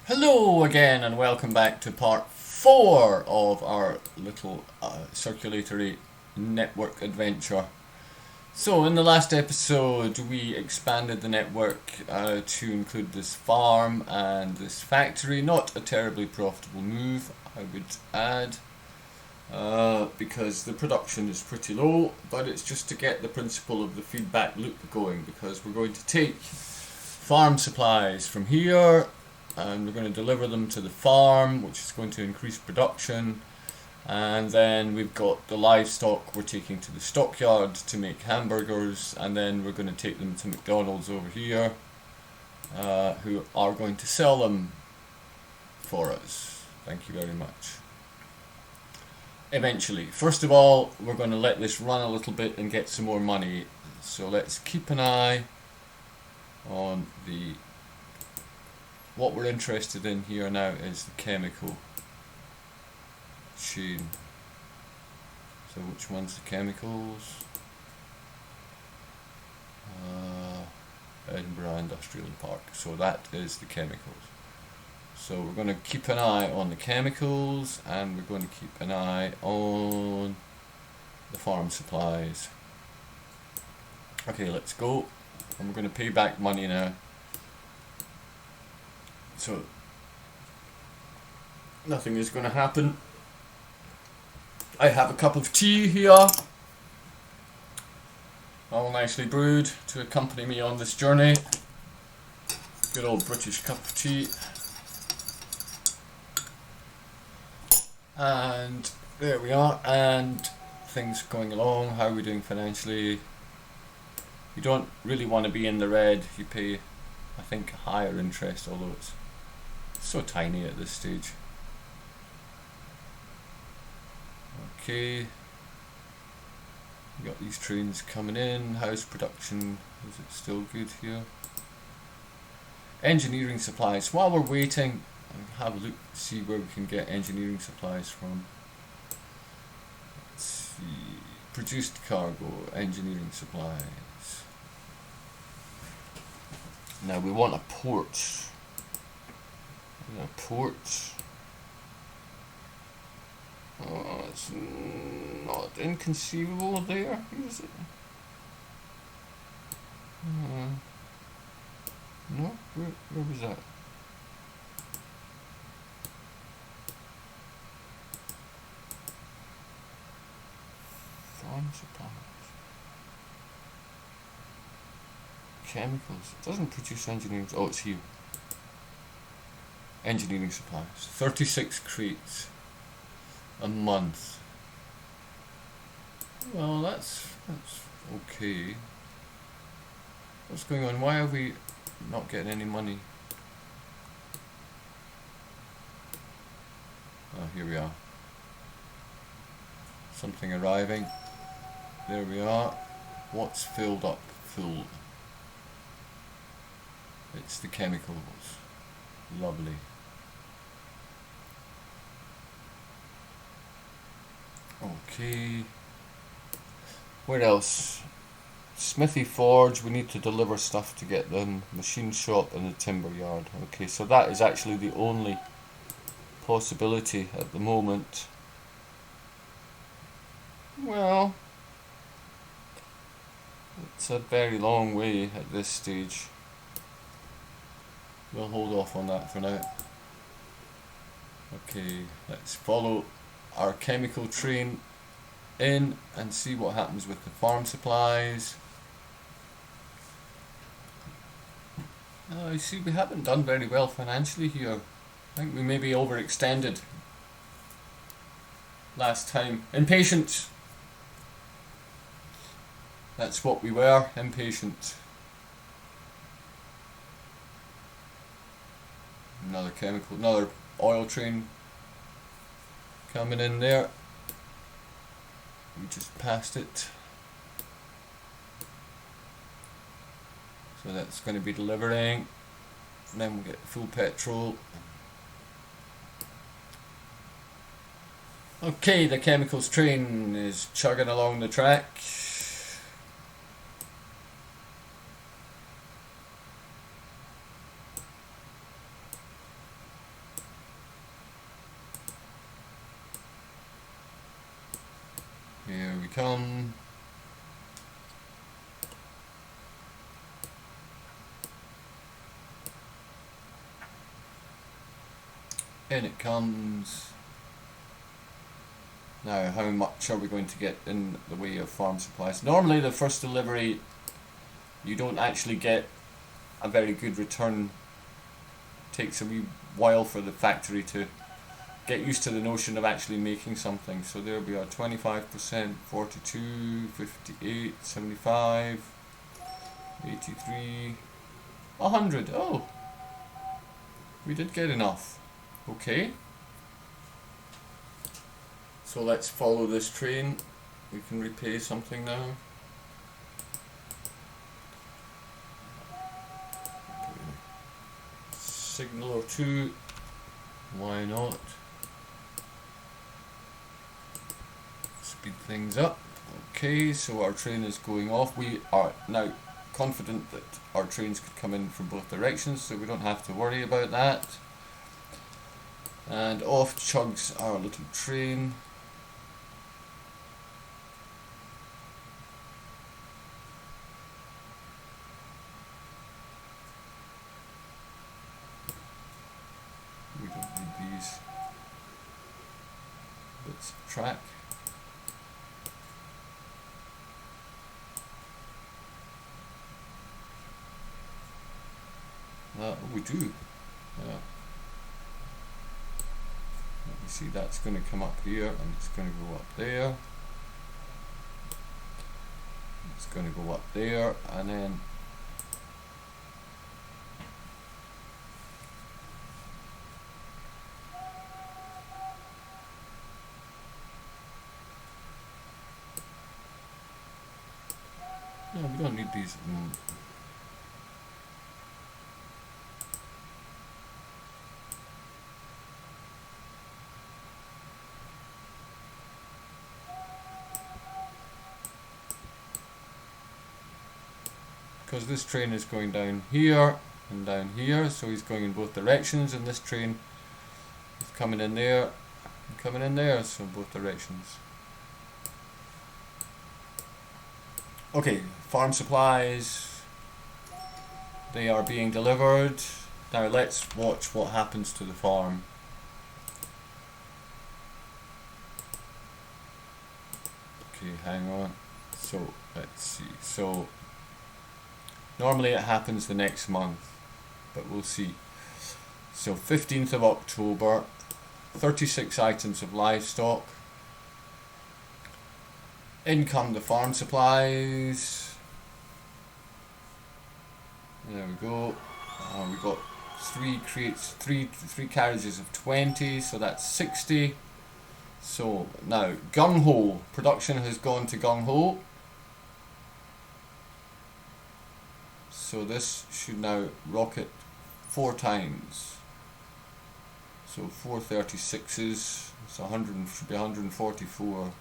Hello again and welcome back to part 4 of our little circulatory network adventure. So in the last episode we expanded the network to include this farm and this factory. Not a terribly profitable move, I would add, because the production is pretty low, but it's just to get the principle of the feedback loop going, because we're going to take farm supplies from here and we're going to deliver them to the farm, which is going to increase production. And then we've got the livestock we're taking to the stockyard to make hamburgers, and then we're going to take them to McDonald's over here, who are going to sell them for us. Thank you very much. Eventually. First of all, we're going to let this run a little bit and get some more money. So let's keep an eye on the... What we're interested in here now is the chemical chain. So which one's the chemicals? Edinburgh Industrial Park. So that is the chemicals. So we're going to keep an eye on the chemicals, and we're going to keep an eye on the farm supplies. Okay, let's go. And we're going to pay back money now. So nothing is going to happen. I have a cup of tea here, all nicely brewed to accompany me on this journey. Good old British cup of tea. And there we are, and things going along. How are we doing financially? You don't really want to be in the red. You pay, I think, higher interest, although it's so tiny at this stage. Okay, we got these trains coming in. How's production? Is it still good here? Engineering supplies. While we're waiting, I'll have a look to see where we can get engineering supplies from. Let's see. Produced cargo, engineering supplies. Now we want a port. A port. Oh, it's not inconceivable there, is it? No? Where was that? Farm supplies. Chemicals. It doesn't produce engineering. Oh, it's here. Engineering supplies. 36 crates a month. Well, that's okay. What's going on? Why are we not getting any money? Oh, here we are. Something arriving. There we are. What's filled up? Full. It's the chemicals. Lovely. Okay. Where else? Smithy Forge, we need to deliver stuff to get them. Machine shop and the timber yard. Okay, so that is actually the only possibility at the moment. Well, it's a very long way at this stage. We'll hold off on that for now. Okay, let's follow our chemical train in and see what happens with the farm supplies. You see, we haven't done very well financially here. I think we maybe overextended last time. Impatient. That's what we were, impatient. Another chemical, another oil train coming in there. We just passed it. So that's going to be delivering. And then we'll get full petrol. Okay, the chemicals train is chugging along the track. Here we come. In it comes. Now, how much are we going to get in the way of farm supplies? Normally, the first delivery, you don't actually get a very good return. It takes a wee while for the factory to get used to the notion of actually making something. So there we are, 25%, 42, 58, 75, 83, 100. Oh, we did get enough. Okay. So let's follow this train. We can repay something now. Signal or two. Why not? Speed things up. Okay, so our train is going off. We are now confident that our trains could come in from both directions, so we don't have to worry about that. And off chugs our little train. We don't need these bits of track. We do. Yeah. Let me see, that's going to come up here and it's going to go up there. It's going to go up there and then no, we don't need these. Because this train is going down here and down here, so he's going in both directions, and this train is coming in there and coming in there, so both directions. Okay, farm supplies, they are being delivered. Now let's watch what happens to the farm. Okay, hang on. So let's see. So normally it happens the next month, but we'll see. So 15th of October, 36 items of livestock. In come the farm supplies. There we go. We got three crates, three carriages of 20, so that's 60. So now gung ho. Production has gone to gung ho. So this should now rocket 4 times. So 4 36s. It's 100, should be 144.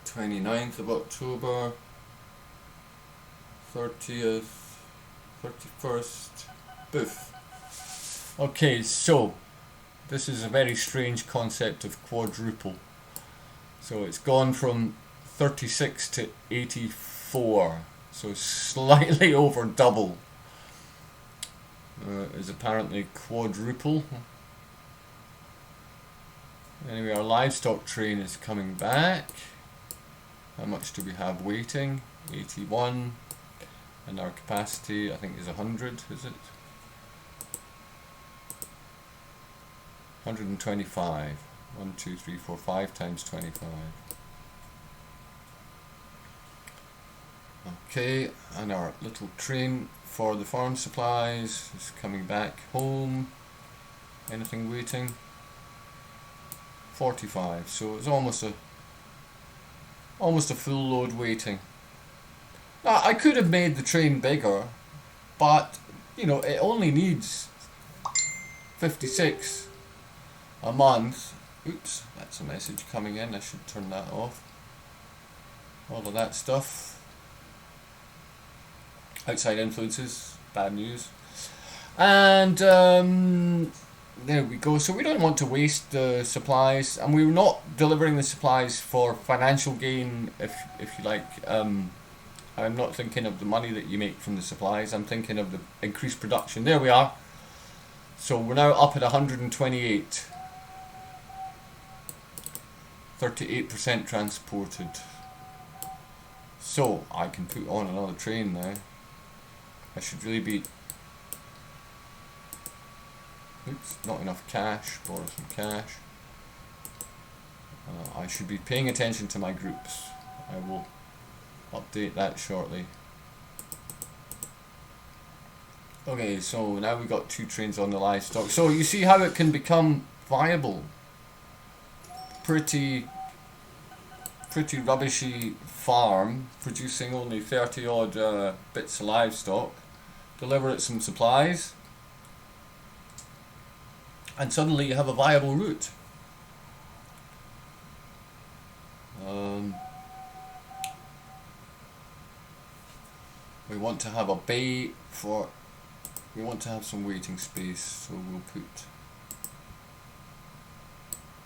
29th of October, 30th, 31st, boof. Okay, so this is a very strange concept of quadruple. So it's gone from 36 to 84, so slightly over double is apparently quadruple. Anyway, our livestock train is coming back. How much do we have waiting? 81, and our capacity I think is 100, is it? 125. 1, 2, 3, 4, 5 times 25. Okay, and our little train for the farm supplies is coming back home. Anything waiting? 45, so it's almost a full load waiting. Now I could have made the train bigger, but you know, it only needs 56 a month. Oops, that's a message coming in, I should turn that off. All of that stuff. Outside influences, bad news. And there we go. So we don't want to waste the supplies, and we're not delivering the supplies for financial gain, if you like. I'm not thinking of the money that you make from the supplies. I'm thinking of the increased production. There we are. So we're now up at 128. 38% transported. So I can put on another train now. I should really be... Oops, not enough cash. Borrow some cash. I should be paying attention to my groups. I will update that shortly. Okay, so now we've got 2 trains on the livestock. So you see how it can become viable. Pretty rubbishy farm producing only 30 odd bits of livestock. Deliver it some supplies, and suddenly you have a viable route. We want to have a bay for... We want to have some waiting space, so we'll put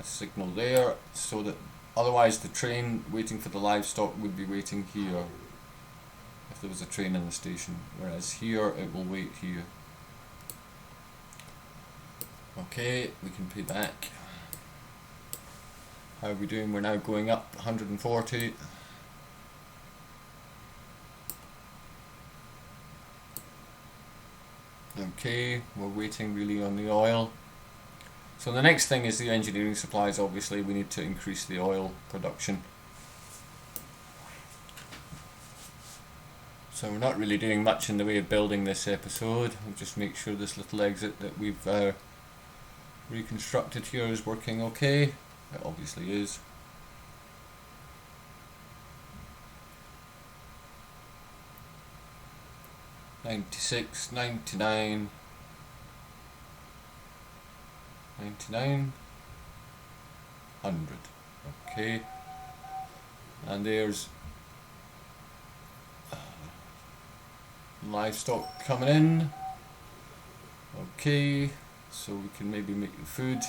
a signal there, so that otherwise the train waiting for the livestock would be waiting here if there was a train in the station, whereas here it will wait here. Okay, we can pay back. How are we doing? We're now going up 140. Okay, we're waiting really on the oil. So the next thing is the engineering supplies. Obviously we need to increase the oil production. So we're not really doing much in the way of building this episode. We'll just make sure this little exit that we've reconstructed here is working okay. It obviously is. $96, $99, $99, $100. Okay, and there's livestock coming in. Okay, so we can maybe make the food.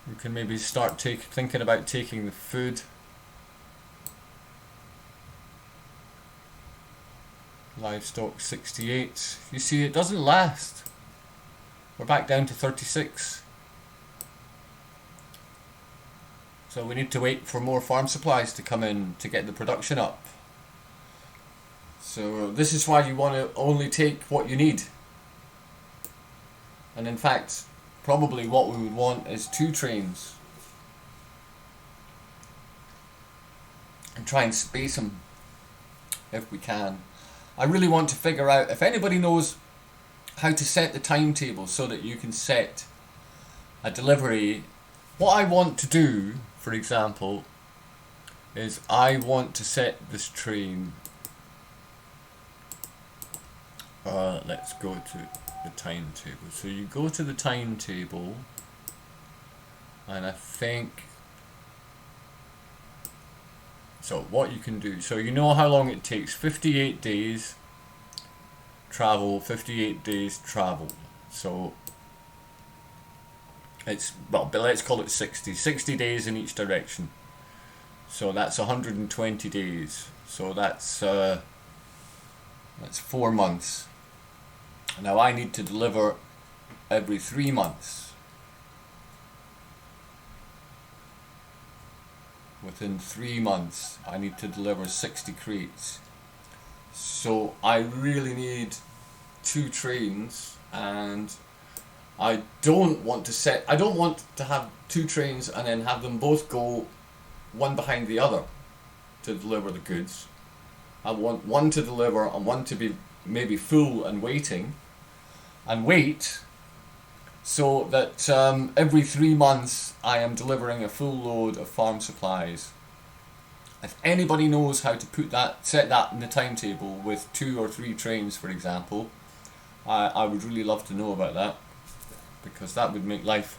We can maybe start thinking about taking the food. Livestock 68. You see, it doesn't last. We're back down to 36. So we need to wait for more farm supplies to come in to get the production up. So this is why you want to only take what you need. And in fact, probably what we would want is 2 trains. And try and space them if we can. I really want to figure out if anybody knows how to set the timetable so that you can set a delivery. What I want to do, for example, is I want to set this train. Let's go to the timetable. So you go to the timetable, and I think... So what you can do, so you know how long it takes, 58 days travel, 58 days travel. So it's, well, let's call it 60 days in each direction. So that's 120 days. So that's 4 months. Now I need to deliver every 3 months. Within 3 months, I need to deliver 60 crates. So I really need 2 trains, and I don't want to have 2 trains and then have them both go one behind the other to deliver the goods. I want one to deliver and one to be maybe full and waiting, and wait so that every 3 months I am delivering a full load of farm supplies. If anybody knows how to set that in the timetable with 2 or 3 trains, for example, I would really love to know about that, because that would make life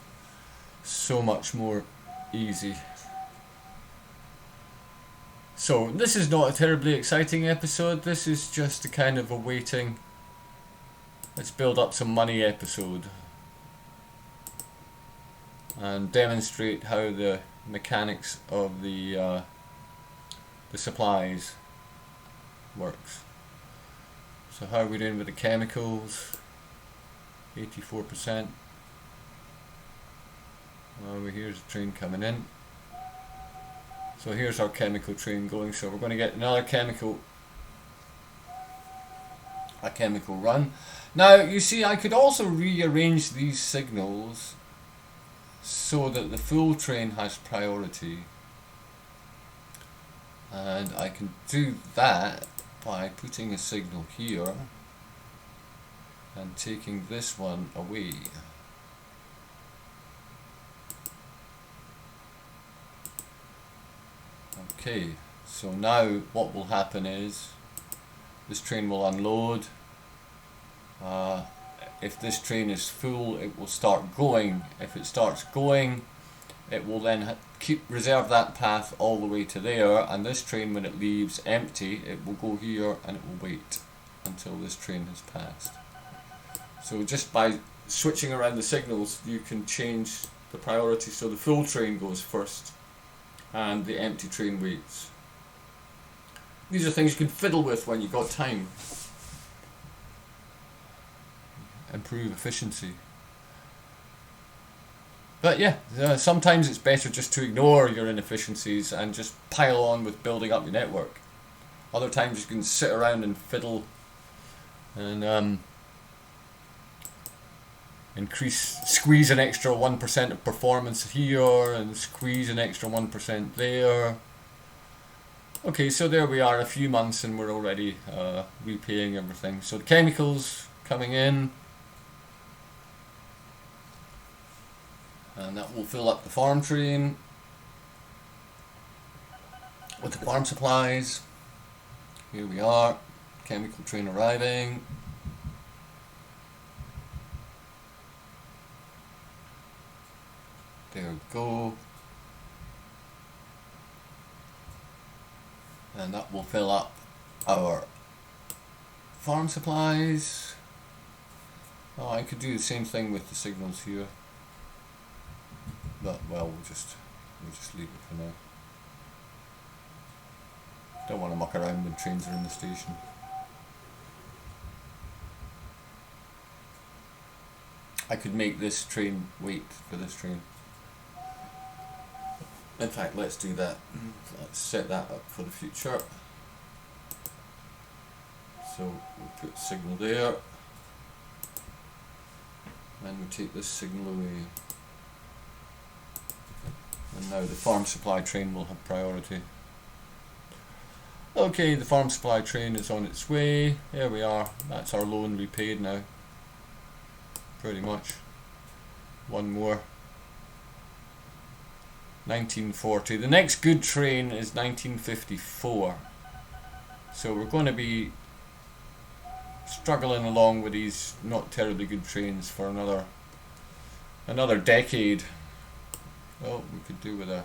so much more easy. So this is not a terribly exciting episode. This is just a kind of a waiting Let's build up some money episode and demonstrate how the mechanics of the supplies works. So how are we doing with the chemicals? 84%. Well, here's the train coming in. So here's our chemical train going. So we're going to get another chemical run. Now you see, I could also rearrange these signals so that the full train has priority, and I can do that by putting a signal here and taking this one away. Okay, so now what will happen is this train will unload. If this train is full, it will start going. If it starts going, it will then reserve that path all the way to there, and this train, when it leaves empty, it will go here and it will wait until this train has passed. So just by switching around the signals, you can change the priority so the full train goes first and the empty train waits. These are things you can fiddle with when you've got time. Improve efficiency. But yeah, sometimes it's better just to ignore your inefficiencies and just pile on with building up your network. Other times you can sit around and fiddle and squeeze an extra 1% of performance here and squeeze an extra 1% there. Okay, so there we are, a few months and we're already repaying everything. So the chemicals coming in, and that will fill up the farm train with the farm supplies. Here we are, chemical train arriving. There we go. And that will fill up our farm supplies. Oh, I could do the same thing with the signals here. But well, we'll just leave it for now. Don't want to muck around when trains are in the station. I could make this train wait for this train. In fact, let's do that. Let's set that up for the future. So we'll put signal there, and we take this signal away. And now the farm supply train will have priority. Okay, the farm supply train is on its way. There we are. That's our loan repaid now. Pretty much. One more. 1940. The next good train is 1954. So we're going to be struggling along with these not terribly good trains for another decade. Well, we could do with a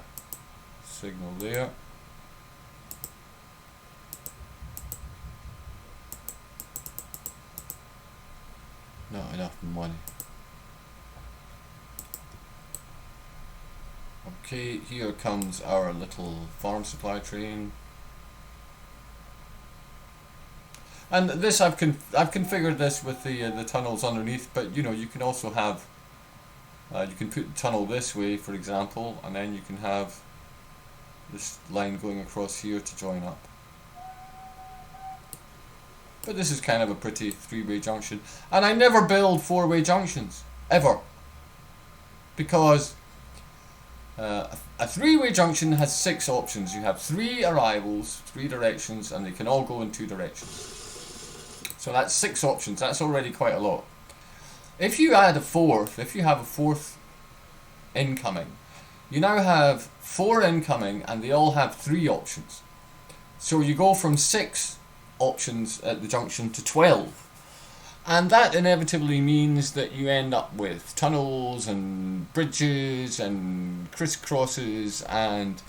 signal there. Not enough money. Okay, here comes our little farm supply train. And this I've configured this with the tunnels underneath, but you know, you can also have you can put the tunnel this way, for example, and then you can have this line going across here to join up. But this is kind of a pretty three-way junction. And I never build four-way junctions, ever. Because a three-way junction has 6 options. You have 3 arrivals, 3 directions, and they can all go in 2 directions. So that's 6 options. That's already quite a lot. If you add a fourth, if you have a fourth incoming, you now have 4 incoming and they all have 3 options. So you go from 6 options at the junction to 12. And that inevitably means that you end up with tunnels and bridges and crisscrosses and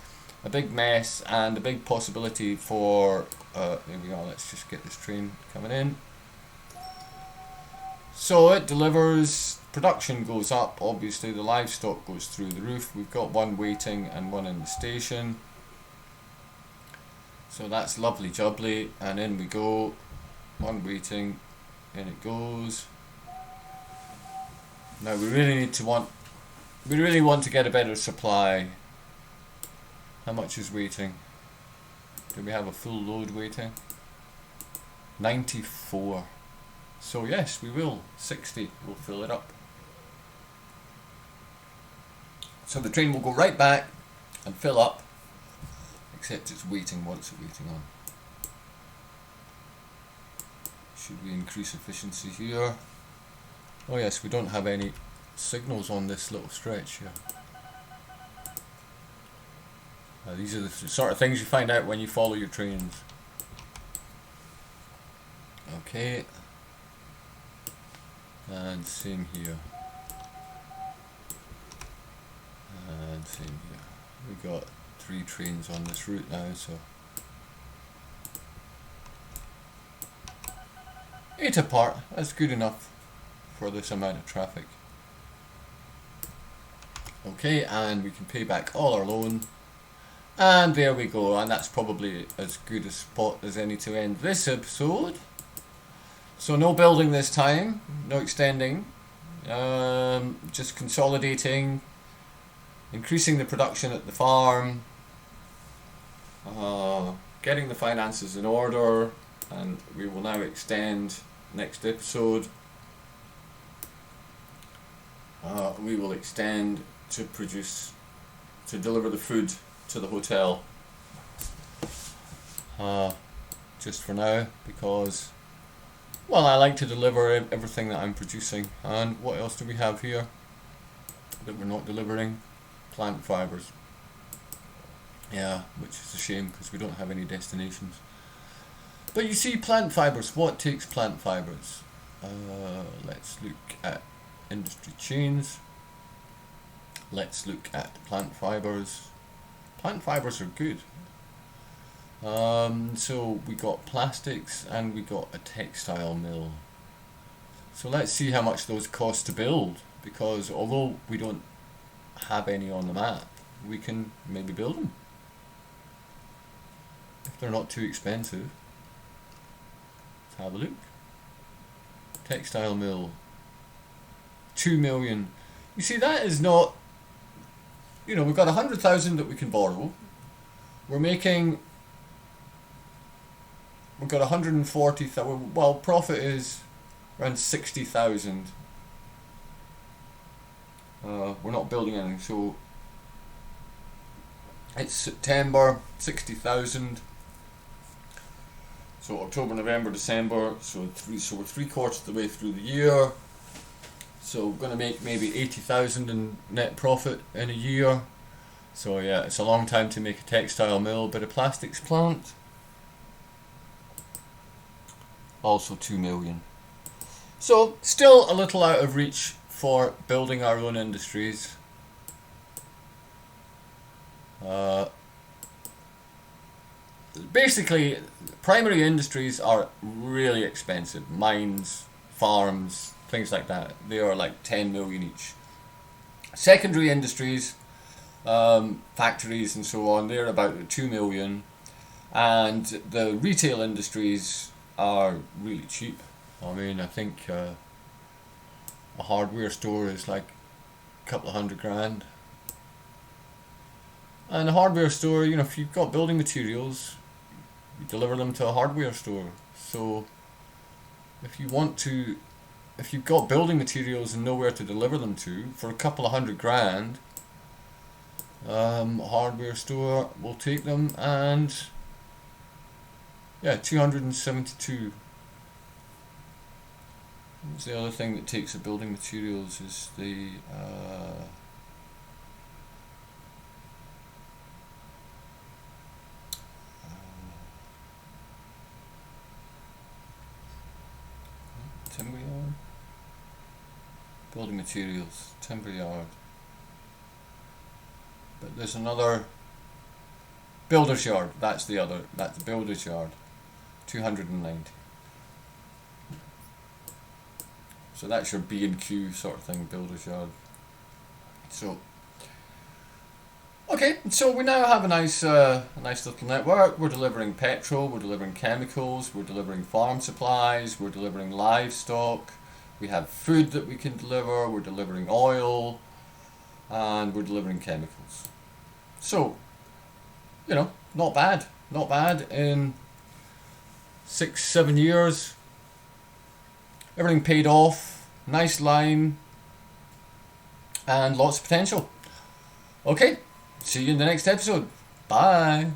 a big mess and a big possibility for, there we go, let's just get this train coming in. So it delivers, production goes up, obviously the livestock goes through the roof. We've got one waiting and one in the station. So that's lovely jubbly, and in we go. One waiting, in it goes. Now we really want to get a better supply. How much is waiting? Do we have a full load waiting? 94. So yes, we will. 60, we'll fill it up. So the train will go right back and fill up, except it's waiting. What's it waiting on? Should we increase efficiency here? Oh yes, we don't have any signals on this little stretch here. These are the sort of things you find out when you follow your trains. Okay. And same here. And same here. We got 3 trains on this route now, so 8 apart, that's good enough for this amount of traffic. Okay, and we can pay back all our loan. And there we go, and that's probably as good a spot as any to end this episode. So no building this time, no extending, just consolidating, increasing the production at the farm, getting the finances in order, and we will now extend next episode. We will extend to deliver the food to the hotel. Just for now, because, well, I like to deliver everything that I'm producing. And what else do we have here that we're not delivering? Plant fibers. Yeah, which is a shame because we don't have any destinations. But you see, plant fibers, what takes plant fibers? Let's look at industry chains. Let's look at plant fibers. Plant fibers are good. So we got plastics and we got a textile mill. So let's see how much those cost to build, because although we don't have any on the map, we can maybe build them if they're not too expensive. Let's have a look. Textile mill, 2 million. You see, that is not, you know, we've got 100,000 that we can borrow. We've got 140,000. Well, profit is around 60,000. We're not building anything, so it's September, 60,000. So October, November, December. So we're 3/4 of the way through the year. So we're going to make maybe 80,000 in net profit in a year. So yeah, it's a long time to make a textile mill, but a plastics plant, also 2 million. So still a little out of reach for building our own industries. Basically, primary industries are really expensive. Mines, farms, things like that. They are like 10 million each. Secondary industries, factories and so on, they're about 2 million. And the retail industries are really cheap. I mean, I think a hardware store is like a couple of $100,000. And a hardware store, you know, if you've got building materials, you deliver them to a hardware store. So if you've got building materials and nowhere to deliver them to, for a couple of $100,000, a hardware store will take them. And yeah, 272. What's the other thing that takes the building materials is the timber yard? Building materials, timber yard. But there's another builder's yard, that's the builder's yard, 290. So that's your B&Q sort of thing, builder's yard. So, okay, so we now have a nice little network. We're delivering petrol, we're delivering chemicals, we're delivering farm supplies, we're delivering livestock. We have food that we can deliver, we're delivering oil, and we're delivering chemicals. So, not bad. Not bad. In 6-7 years, everything paid off, nice line, and lots of potential. Okay, see you in the next episode. Bye.